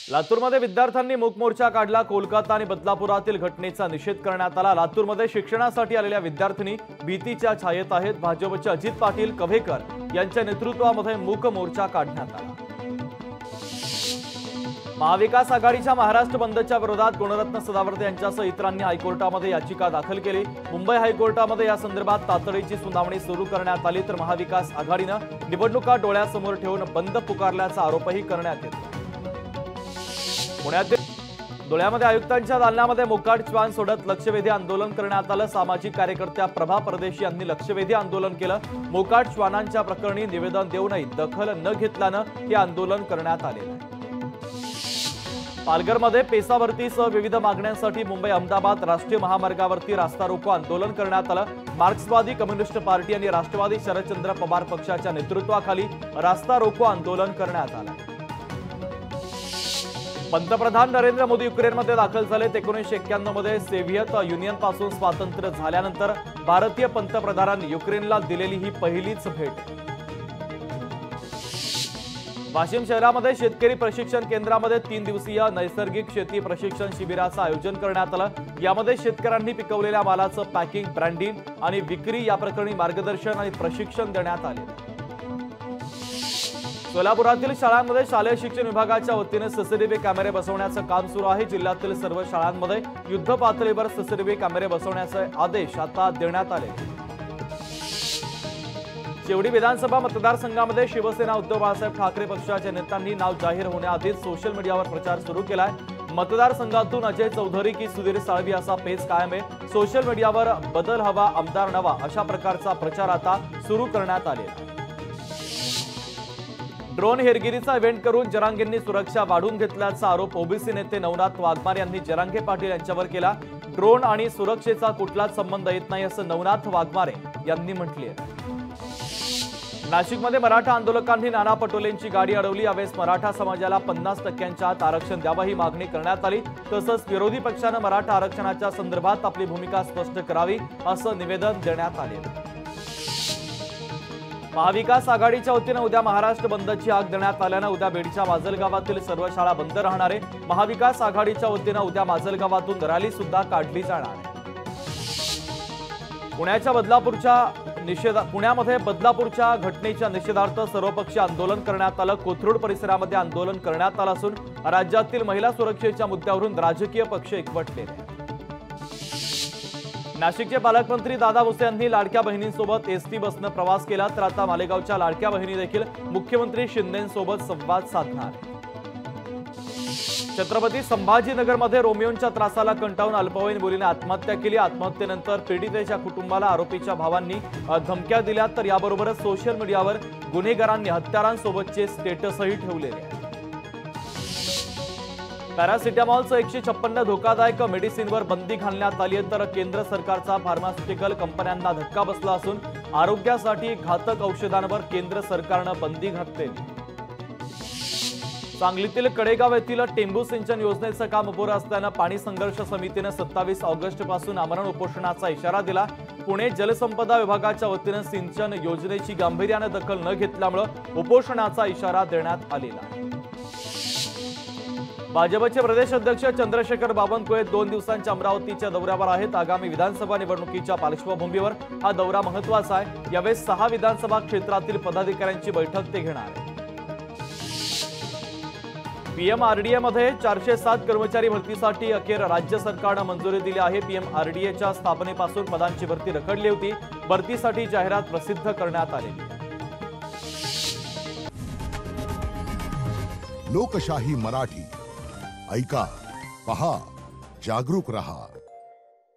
लातूरमध्ये विद्यार्थ्यांनी मूक मोर्चा काढला। कोलकाता आणि बदलापुरातील घटनेचा निषेध करण्यात आला। लातूरमध्ये शिक्षणासाठी आलेल्या विद्यार्थिनी भीतीच्या छायेत आहेत। भाजपचे अजित पाटील कव्हेकर यांच्या नेतृत्वामध्ये मूक मोर्चा काढण्यात आला। महाविकास आघाडीच्या महाराष्ट्र बंदच्या विरोधात गुणरत्न सदावर्ते यांच्यासह इतरांनी हायकोर्टामध्ये याचिका दाखल केली। मुंबई हायकोर्टामध्ये या संदर्भात तातडीची सुनावणी सुरू करण्यात आली। तर महाविकास आघाडीनं निवडणुका डोळ्यासमोर ठेवून बंद पुकारल्याचा आरोपही करण्यात येतो। पुण्यातील धुळ्यामध्ये आयुक्तांच्या दालनामध्ये मोकाट श्वान सोडत लक्षवेधी आंदोलन करण्यात आलं। सामाजिक कार्यकर्त्या प्रभा परदेशी यांनी लक्षवेधी आंदोलन केलं। मोकाट श्वानांच्या प्रकरणी निवेदन देऊनही दखल न घेतल्यानं हे आंदोलन करण्यात आले। पालघरमध्ये पेसा भरतीसह विविध मागण्यांसाठी मुंबई अहमदाबाद राष्ट्रीय महामार्गावरती रास्ता रोको आंदोलन करण्यात आलं। मार्क्सवादी कम्युनिस्ट पार्टी आणि राष्ट्रवादी शरदचंद्र पवार पक्षाच्या नेतृत्वाखाली रास्ता रोको आंदोलन करण्यात आलं। पंतप्रधान नरेंद्र मोदी युक्रेनमध्ये दाखल झाले। 1991 मध्ये सोव्हिएत युनियनपासून स्वातंत्र्य झाल्यानंतर भारतीय पंतप्रधानांनी युक्रेनला दिलेली ही पहिलीच भेट। वाशिम शहरामध्ये शेतकरी प्रशिक्षण केंद्रामध्ये 3 दिवसीय नैसर्गिक शेती प्रशिक्षण शिबिराचं आयोजन करण्यात आलं। यामध्ये शेतकऱ्यांनी पिकवलेल्या मालाचं पॅकिंग, ब्रँडिंग आणि विक्री या प्रकरणी मार्गदर्शन आणि प्रशिक्षण देण्यात आले। सोलापुरातील शाळांमध्ये शालेय शिक्षण विभागाच्या वतीने सीसीटीव्ही कॅमेरे बसवण्याचं काम सुरू आहे। जिल्ह्यातील सर्व शाळांमध्ये युद्ध पातळीवर सीसीटीव्ही कॅमेरे बसवण्याचे आदेश आता देण्यात आले। शेवडी विधानसभा मतदारसंघामध्ये शिवसेना उद्धव बाळासाहेब ठाकरे पक्षाच्या नेत्यांनी नाव जाहीर होण्याआधीच सोशल मीडियावर प्रचार सुरू केलाय। मतदारसंघातून अजय चौधरी की सुधीर साळवी असा पेच कायम आहे। सोशल मीडियावर बदल हवा, आमदार नवा अशा प्रकारचा प्रचार आता सुरू करण्यात आलेला आहे। ड्रोन हेरगिरीचा इव्हेंट करून जरांगेंनी सुरक्षा वाढवून घेतल्याचा आरोप ओबीसी नेते नवनाथ वाघमारे यांनी जरांगे पाटील यांच्यावर केला। ड्रोन आणि सुरक्षेचा कुठलाच संबंध येत नाही असं नवनाथ वाघमारे यांनी म्हटले आहे। नाशिकमध्ये मराठा आंदोलकांनी नाना पटोलेंची गाडी अडवली। यावेळेस मराठा समाजाला 50% आत आरक्षण द्यावं ही मागणी करण्यात आली। तसंच विरोधी पक्षानं मराठा आरक्षणाच्या संदर्भात आपली भूमिका स्पष्ट करावी असं निवेदन देण्यात आले। महाविकास आघाडीच्या वतीनं उद्या महाराष्ट्र बंदची हाक देण्यात आल्यानं उद्या बीडच्या माजलगावातील सर्व शाळा बंद राहणार आहे। महाविकास आघाडीच्या वतीनं उद्या माजलगावातून रॅली सुद्धा काढली जाणार आहे। पुण्यामध्ये बदलापूरच्या घटनेच्या निषेधार्थ सर्वपक्षीय आंदोलन करण्यात आलं। कोथरूड परिसरामध्ये आंदोलन करण्यात आलं असून राज्यातील महिला सुरक्षेच्या मुद्द्यावरून राजकीय पक्ष एकवटले। नाशिकचे पालकमंत्री दादा भुसे यांनी लाडक्या बहिणींसोबत एसटी बसनं प्रवास केला। तर आता मालेगावच्या लाडक्या बहिणी देखील मुख्यमंत्री शिंदेंसोबत संवाद साधणार। छत्रपती संभाजीनगरमध्ये रोमियोंच्या त्रासाला कंटाळून अल्पवयीन मुलीने आत्महत्या केली। आत्महत्येनंतर पीडितेच्या कुटुंबाला आरोपीच्या भावांनी धमक्या दिल्या। तर याबरोबरच सोशल मीडियावर गुन्हेगारांनी हत्यारांसोबतचे स्टेटसही ठेवलेले आहेत। पॅरासिटामॉलचं 156 धोकादायक मेडिसिनवर बंदी घालण्यात आली आहे। तर केंद्र सरकारचा फार्मास्युटिकल कंपन्यांना धक्का बसला असून आरोग्यासाठी घातक औषधांवर केंद्र सरकारनं बंदी घातलेली। सांगलीतील कडेगाव येथील टेंबू सिंचन योजनेचं काम अपुरं असल्यानं पाणी संघर्ष समितीने 27 ऑगस्टपासून आमरण उपोषणाचा इशारा दिला। पुणे जलसंपदा विभागाच्या वतीनं सिंचन योजनेची गांभीर्याने दखल न घेतल्यामुळे उपोषणाचा इशारा देण्यात आलेला आहे। भाजपचे प्रदेश अध्यक्ष चंद्रशेखर बावनकुळे 2 दिवसांच्या अमरावतीच्या दौऱ्यावर आहेत। आगामी विधानसभा निवडणुकीच्या पार्श्वभूमीवर हा दौरा महत्त्वाचा आहे। यावेळी 6 विधानसभा क्षेत्रातील पदाधिकाऱ्यांची बैठक ते घेणार आहेत। पीएमआरडीएमध्ये 407 कर्मचारी भरतीसाठी अखेर राज्य सरकारनं मंजुरी दिली आहे। पीएमआरडीएच्या स्थापनेपासून पदांची भरती रखडली होती। भरतीसाठी जाहिरात प्रसिद्ध करण्यात आली। लोकशाही मराठी ऐका, पहा, जागरूक रहा।